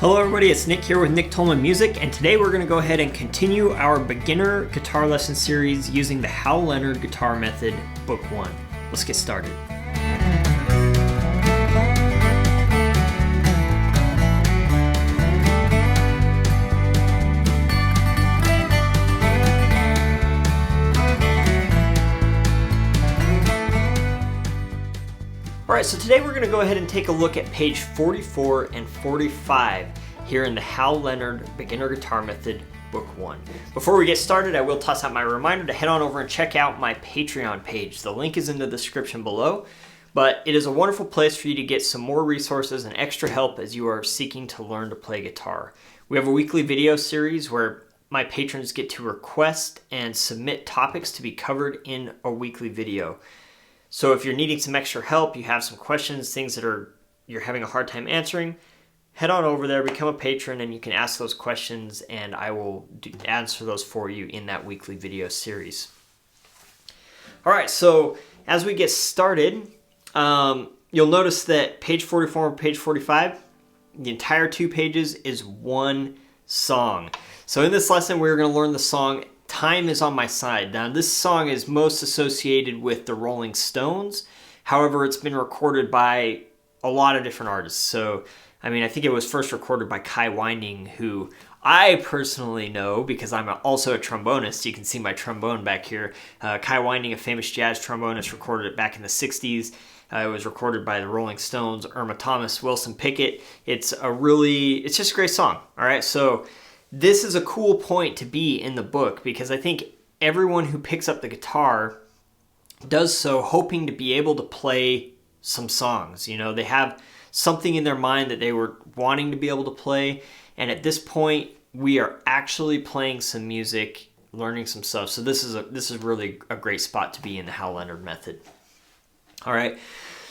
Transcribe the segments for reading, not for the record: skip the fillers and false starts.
Hello everybody, it's Nick here with Nick Tolman Music, and today we're going to go ahead and continue our beginner guitar lesson series using the Hal Leonard Guitar Method, Book 1. Let's get started. Alright, so today we're going to go ahead and take a look at page 44 and 45 here in the Hal Leonard Beginner Guitar Method, Book 1. Before we get started, I will toss out my reminder to head on over and check out my Patreon page. The link is in the description below, but it is a wonderful place for you to get some more resources and extra help as you are seeking to learn to play guitar. We have a weekly video series where my patrons get to request and submit topics to be covered in a weekly video. So if you're needing some extra help, you have some questions, things that you're having a hard time answering, head on over there, become a patron, and you can ask those questions, and I will answer those for you in that weekly video series. All right, so as we get started, you'll notice that page 44 and page 45, the entire 2 pages is one song. So in this lesson, we're going to learn the song Time Is on My Side. Now, this song is most associated with the Rolling Stones. However, it's been recorded by a lot of different artists. So, I mean, I think it was first recorded by Kai Winding, who I personally know because I'm also a trombonist. You can see my trombone back here. Kai Winding, a famous jazz trombonist, recorded it back in the 60s. It was recorded by the Rolling Stones, Irma Thomas, Wilson Pickett. It's just a great song. All right, so this is a cool point to be in the book because I think everyone who picks up the guitar does so hoping to be able to play some songs. You know, they have something in their mind that they were wanting to be able to play, and at this point we are actually playing some music, learning some stuff. So this is really a great spot to be in the Hal Leonard Method. All right,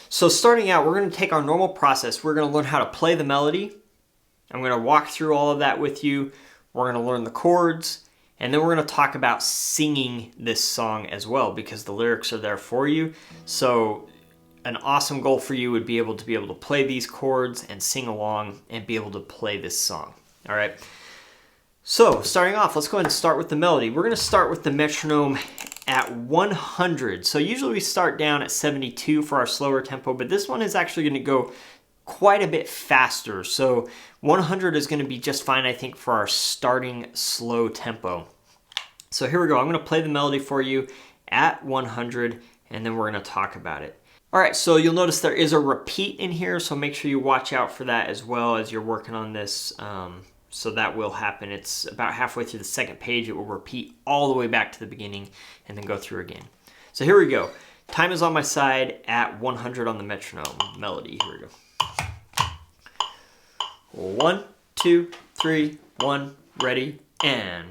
so starting out, we're going to take our normal process. We're going to learn how to play the melody. I'm going to walk through all of that with you. We're going to learn the chords, and then we're going to talk about singing this song as well because the lyrics are there for you. So an awesome goal for you would be able to play these chords and sing along and be able to play this song. All right. So starting off, let's go ahead and start with the melody. We're going to start with the metronome at 100. So usually we start down at 72 for our slower tempo, but this one is actually going to go quite a bit faster. So 100 is going to be just fine, I think, for our starting slow tempo. So here we go. I'm going to play the melody for you at 100, and then we're going to talk about it. All right, so you'll notice there is a repeat in here, so make sure you watch out for that as well as you're working on this. So that will happen. It's about halfway through the second page. It will repeat all the way back to the beginning and then go through again. So here we go. Time Is on My Side at 100 on the metronome melody. Here we go. 1, 2, 3, 1, ready, and...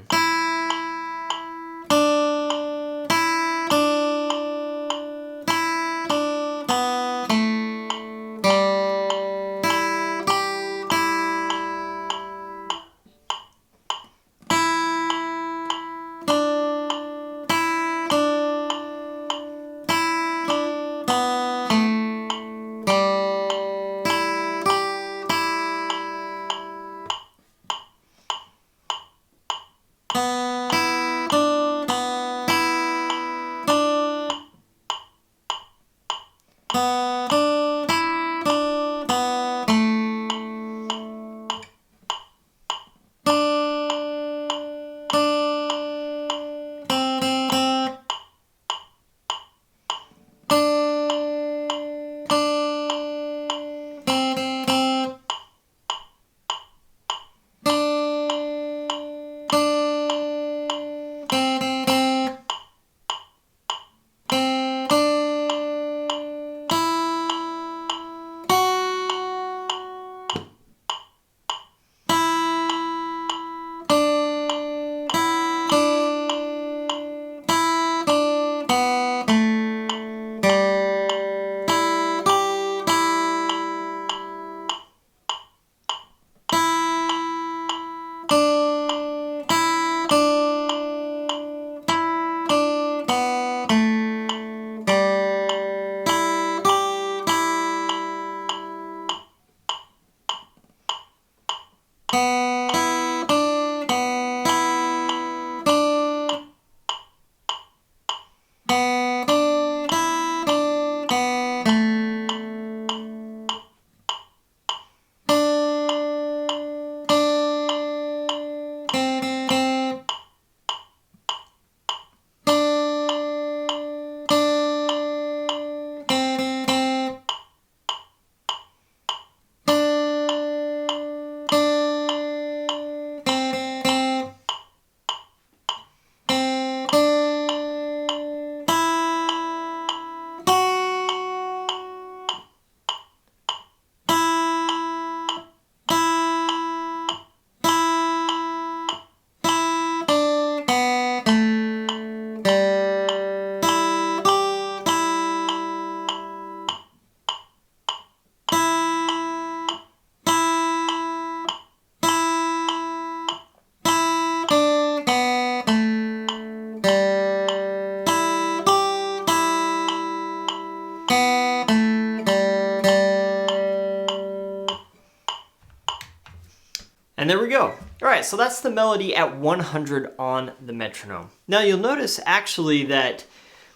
And there we go. All right, so that's the melody at 100 on the metronome. Now you'll notice actually that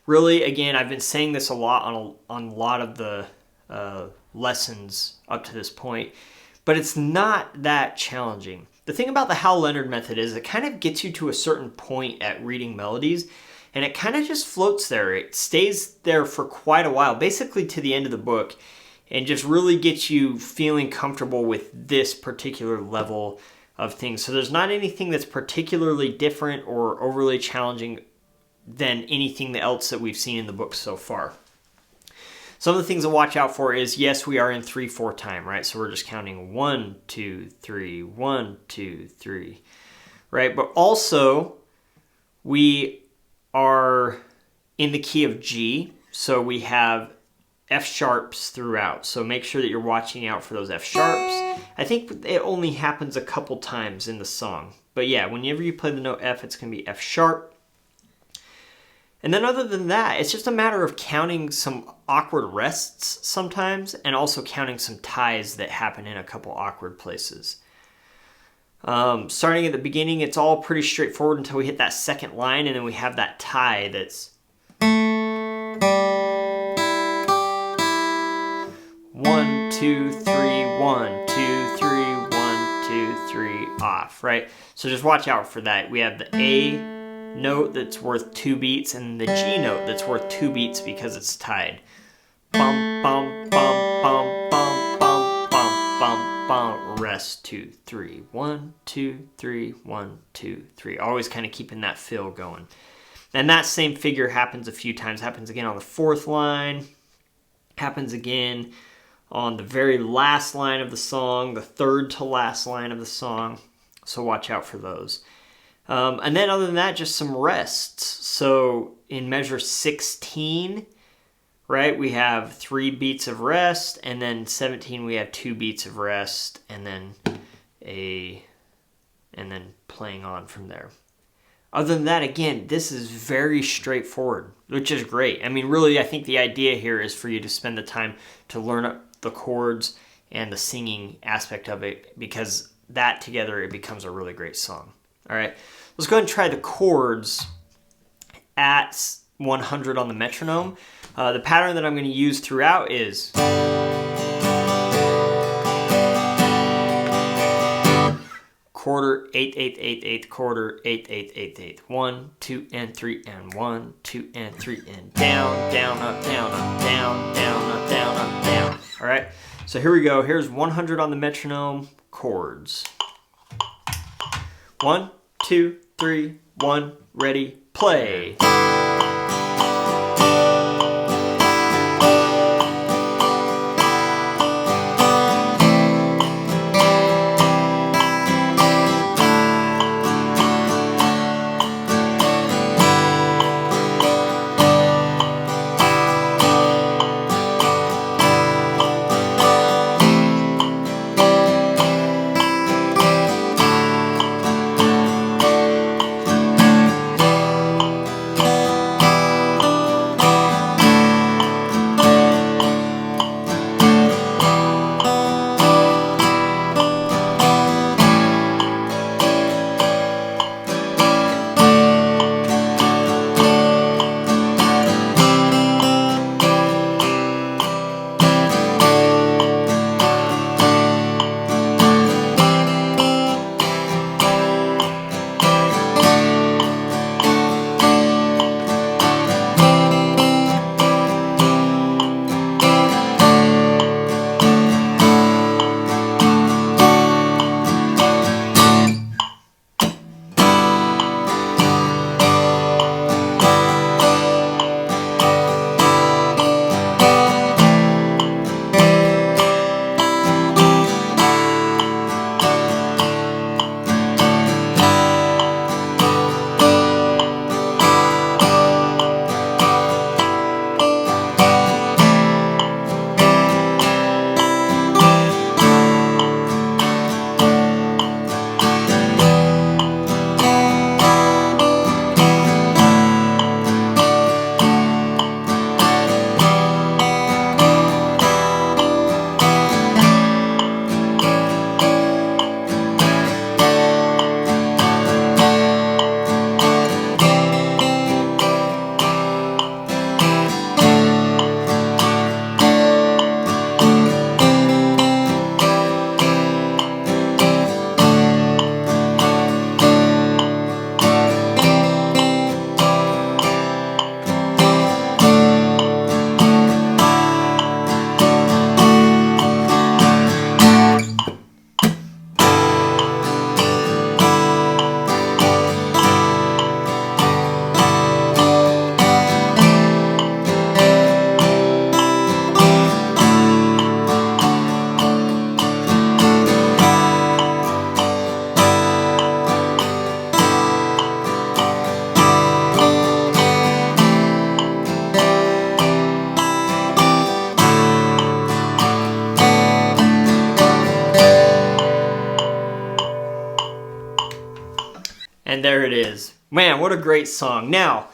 really, again, I've been saying this a lot on a lot of the lessons up to this point, but it's not that challenging. The thing about the Hal Leonard method is it kind of gets you to a certain point at reading melodies, and it kind of just floats there. It stays there for quite a while, basically to the end of the book, and just really gets you feeling comfortable with this particular level of things. So there's not anything that's particularly different or overly challenging than anything else that we've seen in the book so far. Some of the things to watch out for is, yes, we are in 3/4 time, right? So we're just counting 1, 2, 3, 1, 2, 3, right? But also we are in the key of G, so we have F sharps throughout. So make sure that you're watching out for those F sharps. I think it only happens a couple times in the song. But yeah, whenever you play the note F, it's going to be F sharp. And then other than that, it's just a matter of counting some awkward rests sometimes, and also counting some ties that happen in a couple awkward places. Starting at the beginning, it's all pretty straightforward until we hit that second line, and then we have that tie that's 1, 2, 3, 1, 2, 3, 1, 2, 3, off, right? So just watch out for that. We have the A note that's worth 2 beats and the G note that's worth 2 beats because it's tied. Bum, bum, bum, bum, bum, bum, bum, bum, bum. Rest 2, 3, 1, 2, 3, 1, 2, 3. Always kind of keeping that fill going. And that same figure happens a few times. Happens again on the 4th line. Happens again on the very last line of the song, the 3rd to last line of the song. So watch out for those. And then other than that, just some rests. So in measure 16, right, we have 3 beats of rest, and then 17 we have 2 beats of rest, and then playing on from there. Other than that, again, this is very straightforward, which is great. I mean, really, I think the idea here is for you to spend the time to learn the chords and the singing aspect of it, because that together, it becomes a really great song. All right, let's go ahead and try the chords at 100 on the metronome. The pattern that I'm going to use throughout is quarter, 8, 8, 8, 8, quarter, 8, 8, 8, 8. 1, 2, and 3, and 1, 2, and 3, and down, down, up, down, up, down, down, up, down, up, down. All right, so here we go. Here's 100 on the metronome, chords. 1, 2, 3, 1, ready, play. And there it is. Man, what a great song. Now,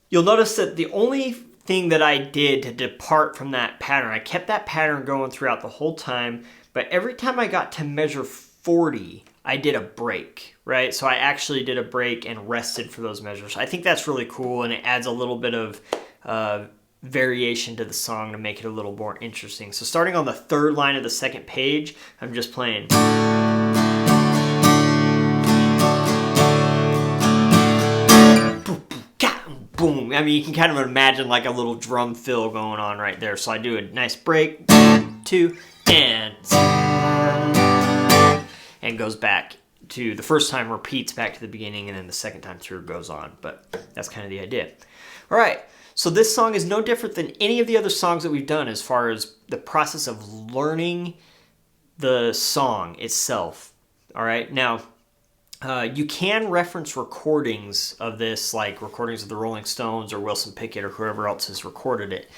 you'll notice that the only thing that I did to depart from that pattern, I kept that pattern going throughout the whole time, but every time I got to measure 40, I did a break, right? So I actually did a break and rested for those measures. I think that's really cool, and it adds a little bit of variation to the song to make it a little more interesting. So starting on the third line of the second page, I'm just playing. Boom. I mean, you can kind of imagine like a little drum fill going on right there. So I do a nice break, 2, and goes back to the first time, repeats back to the beginning, and then the second time through goes on. But that's kind of the idea. All right. So this song is no different than any of the other songs that we've done as far as the process of learning the song itself. All right. Now, you can reference recordings of this, like recordings of the Rolling Stones or Wilson Pickett or whoever else has recorded it.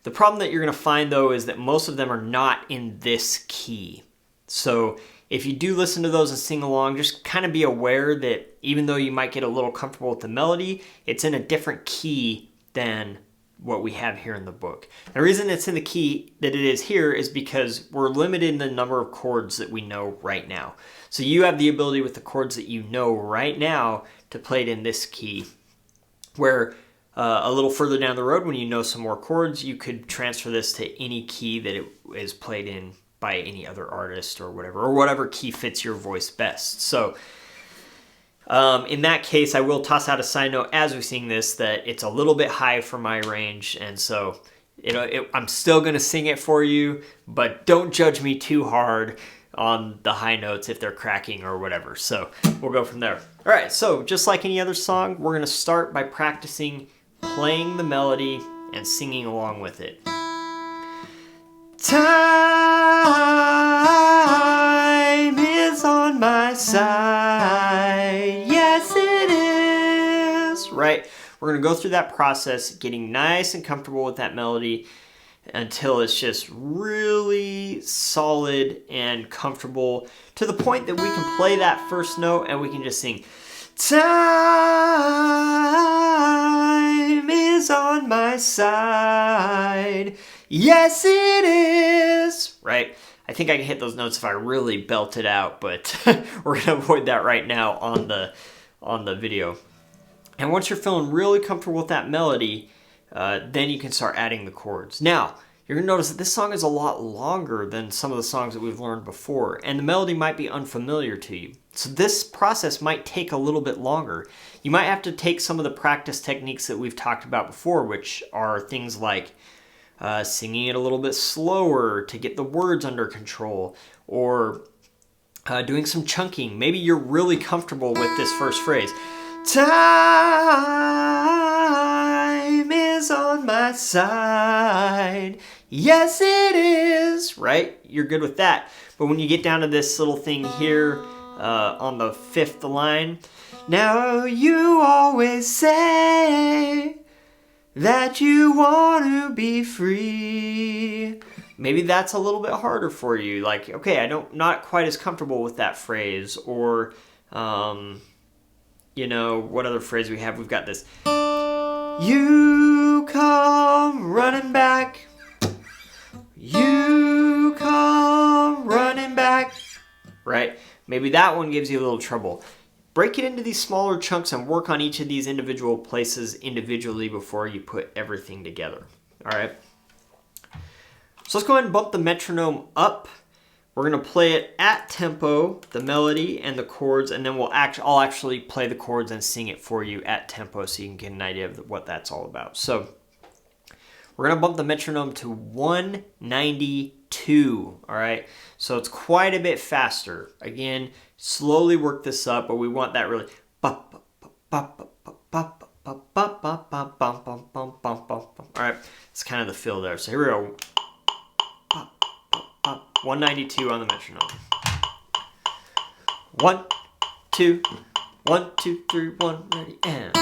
The problem that you're going to find, though, is that most of them are not in this key. So if you do listen to those and sing along, just kind of be aware that even though you might get a little comfortable with the melody, it's in a different key than what we have here in the book. The reason it's in the key that it is here is because we're limited in the number of chords that we know right now. So you have the ability with the chords that you know right now to play it in this key, where a little further down the road when you know some more chords, you could transfer this to any key that it is played in by any other artist or whatever key fits your voice best. So in that case, I will toss out a side note as we sing this that it's a little bit high for my range, and so I'm still going to sing it for you, but don't judge me too hard on the high notes if they're cracking or whatever. So we'll go from there. All right, so just like any other song, we're going to start by practicing playing the melody and singing along with it. Time is on my side. Yes, it is. Right? We're going to go through that process, getting nice and comfortable with that melody until it's just really solid and comfortable to the point that we can play that first note and we can just sing, time is on my side. Yes, it is. Right? I think I can hit those notes if I really belt it out, but we're going to avoid that right now on the video. And once you're feeling really comfortable with that melody, then you can start adding the chords. Now, you're going to notice that this song is a lot longer than some of the songs that we've learned before, and the melody might be unfamiliar to you. So this process might take a little bit longer. You might have to take some of the practice techniques that we've talked about before, which are things like singing it a little bit slower to get the words under control, or doing some chunking. Maybe you're really comfortable with this first phrase. Time is on my side. Yes, it is. Right? You're good with that. But when you get down to this little thing here on the fifth line, now you always say that you want to be free. Maybe that's a little bit harder for you. Like, okay, not quite as comfortable with that phrase. Or, what other phrase we have? We've got this. You come running back. You come running back. Right? Maybe that one gives you a little trouble. Break it into these smaller chunks and work on each of these individual places individually before you put everything together. All right? So let's go ahead and bump the metronome up. We're going to play it at tempo, the melody and the chords, and then I'll actually play the chords and sing it for you at tempo so you can get an idea of what that's all about. So we're going to bump the metronome to 192, all right? So it's quite a bit faster. Again, slowly work this up, but we want that really... All right, it's kind of the feel there. So here we go. 192 on the metronome. 1, 2, 1, 2, 3, 1, ready, and...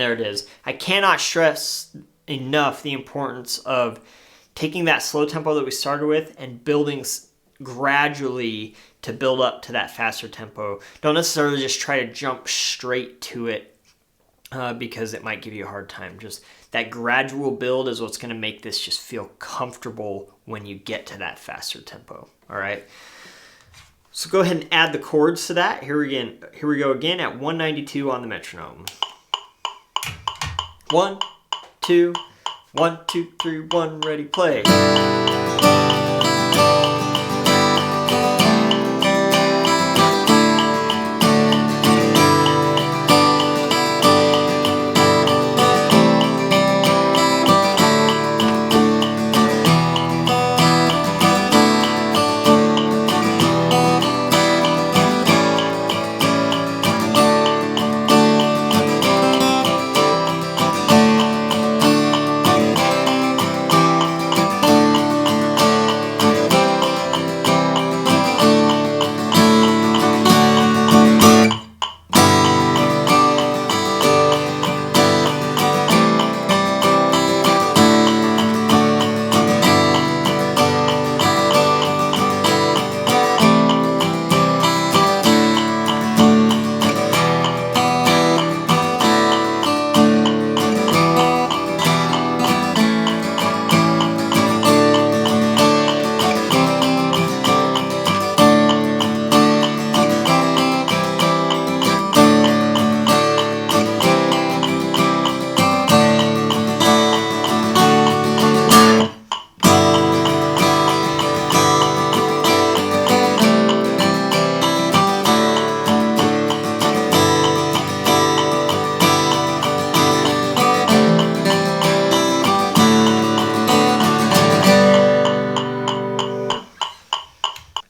there it is. I cannot stress enough the importance of taking that slow tempo that we started with and building gradually to build up to that faster tempo. Don't necessarily just try to jump straight to it because it might give you a hard time. Just that gradual build is what's going to make this just feel comfortable when you get to that faster tempo. All right. So go ahead and add the chords to that. Here we go again at 192 on the metronome. 1, 2, 1, 2, 3, 1, ready, play.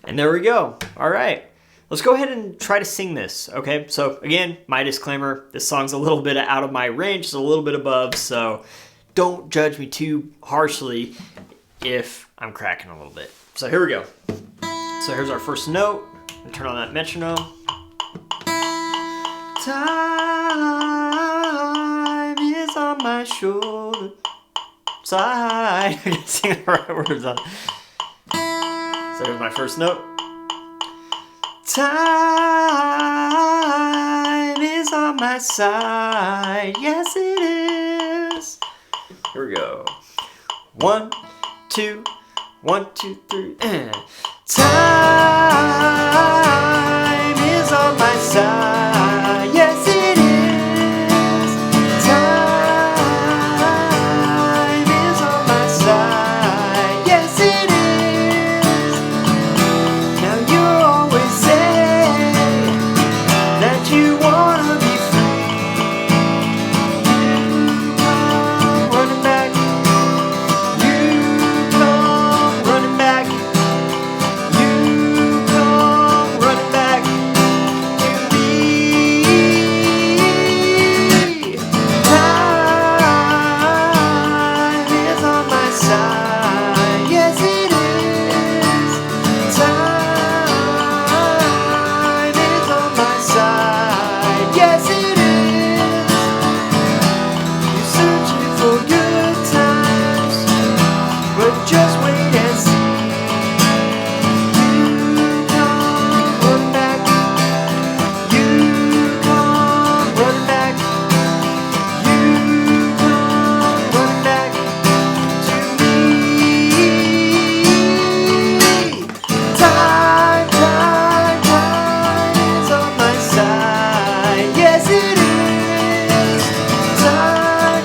And there we go. All right. Let's go ahead and try to sing this, okay? So again, my disclaimer, this song's a little bit out of my range, it's a little bit above, so don't judge me too harshly if I'm cracking a little bit. So here we go. So here's our first note. We'll turn on that metronome. Time is on my shoulder side. I can sing the right words on. So here's my first note. Time is on my side. Yes, it is. Here we go. 1, 2, 1, 2, 3. Time is on my side. Yes, it is. Time is on my side. Yes, it is. Now you always say that you wanna be free. You come running back. You come running back. You come running back to me. Time is on my side. Yes, it is. Time is on my side. Yes, it is. You're searching for good times, but just wait and see. You come running back. You come running back. You come running back to me. Time is on my side. Yes, it is. Time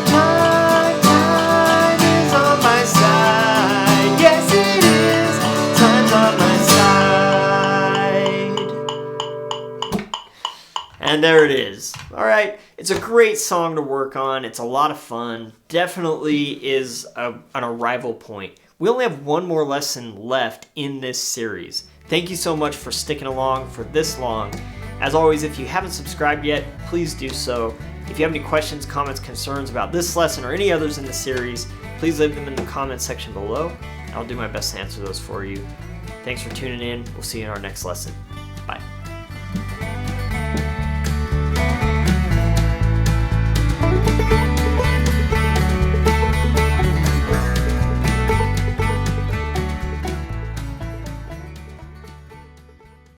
is on my side. Yes, it is. Time's on my side. And there it is. All right. It's a great song to work on. It's a lot of fun. Definitely is an arrival point. We only have one more lesson left in this series. Thank you so much for sticking along for this long. As always, if you haven't subscribed yet, please do so. If you have any questions, comments, concerns about this lesson or any others in the series, please leave them in the comments section below. I'll do my best to answer those for you. Thanks for tuning in. We'll see you in our next lesson.